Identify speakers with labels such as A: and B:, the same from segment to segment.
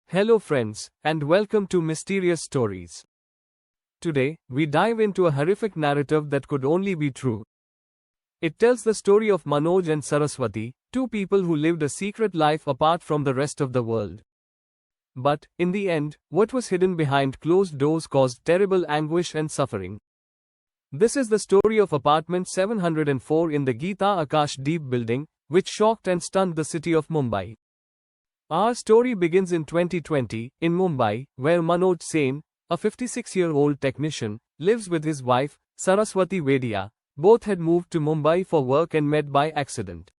A: Hello friends, and welcome to Mysterious Stories. Today, we dive into a horrific narrative that could only be true. It tells the story of Manoj and Saraswati, two people who lived a secret life apart from the rest of the world. But, in the end, what was hidden behind closed doors caused terrible anguish and suffering. This is the story of apartment 704 in the Geeta Akash Deep building, which shocked and stunned the city of Mumbai. Our story begins in 2020, in Mumbai, where Manoj Sen, a 56-year-old technician, lives with his wife, Saraswati Vaidya. Both had moved to Mumbai for work and met by accident.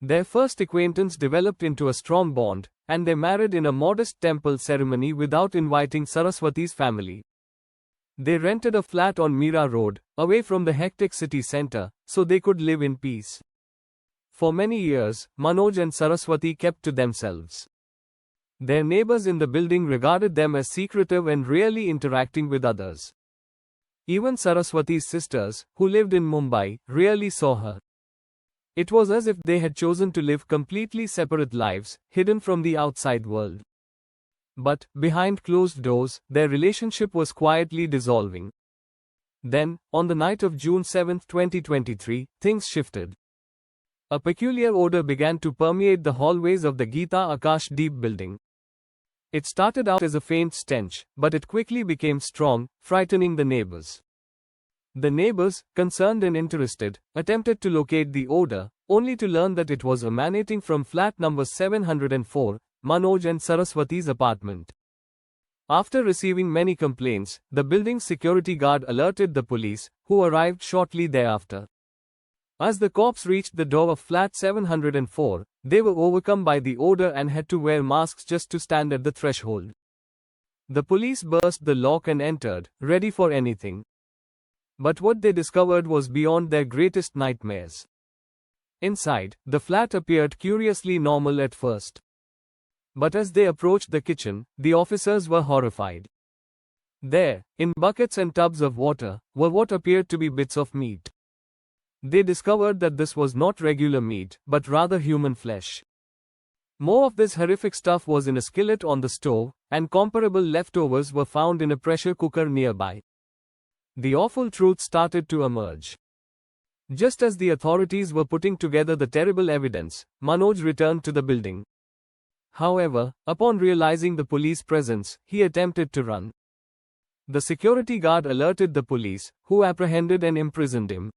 A: Their first acquaintance developed into a strong bond, and they married in a modest temple ceremony without inviting Saraswati's family. They rented a flat on Mira Road, away from the hectic city center, so they could live in peace. For many years, Manoj and Saraswati kept to themselves. Their neighbors in the building regarded them as secretive and rarely interacting with others. Even Saraswati's sisters, who lived in Mumbai, rarely saw her. It was as if they had chosen to live completely separate lives, hidden from the outside world. But, behind closed doors, their relationship was quietly dissolving. Then, on the night of June 7, 2023, things shifted. A peculiar odor began to permeate the hallways of the Geeta Akash Deep building. It started out as a faint stench, but it quickly became strong, frightening the neighbors. The neighbors, concerned and interested, attempted to locate the odor, only to learn that it was emanating from flat number 704, Manoj and Saraswati's apartment. After receiving many complaints, the building's security guard alerted the police, who arrived shortly thereafter. As the cops reached the door of flat 704, they were overcome by the odor and had to wear masks just to stand at the threshold. The police burst the lock and entered, ready for anything. But what they discovered was beyond their greatest nightmares. Inside, the flat appeared curiously normal at first. But as they approached the kitchen, the officers were horrified. There, in buckets and tubs of water, were what appeared to be bits of meat. They discovered that this was not regular meat, but rather human flesh. More of this horrific stuff was in a skillet on the stove, and comparable leftovers were found in a pressure cooker nearby. The awful truth started to emerge. Just as the authorities were putting together the terrible evidence, Manoj returned to the building. However, upon realizing the police presence, he attempted to run. The security guard alerted the police, who apprehended and imprisoned him.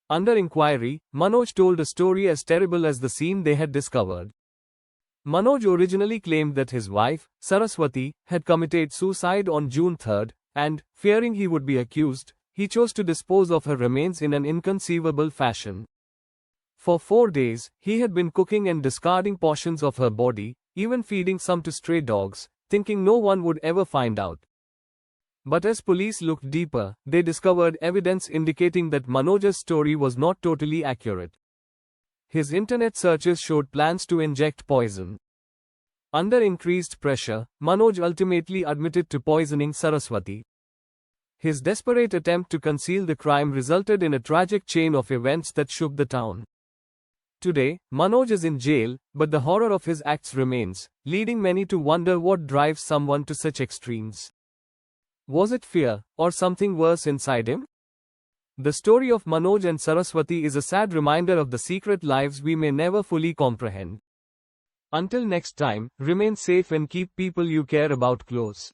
A: Under inquiry, Manoj told a story as terrible as the scene they had discovered. Manoj originally claimed that his wife, Saraswati, had committed suicide on June 3, and, fearing he would be accused, he chose to dispose of her remains in an inconceivable fashion. For 4 days, he had been cooking and discarding portions of her body, even feeding some to stray dogs, thinking no one would ever find out. But as police looked deeper, they discovered evidence indicating that Manoj's story was not totally accurate. His internet searches showed plans to inject poison. Under increased pressure, Manoj ultimately admitted to poisoning Saraswati. His desperate attempt to conceal the crime resulted in a tragic chain of events that shook the town. Today, Manoj is in jail, but the horror of his acts remains, leading many to wonder what drives someone to such extremes. Was it fear, or something worse inside him? The story of Manoj and Saraswati is a sad reminder of the secret lives we may never fully comprehend. Until next time, remain safe and keep people you care about close.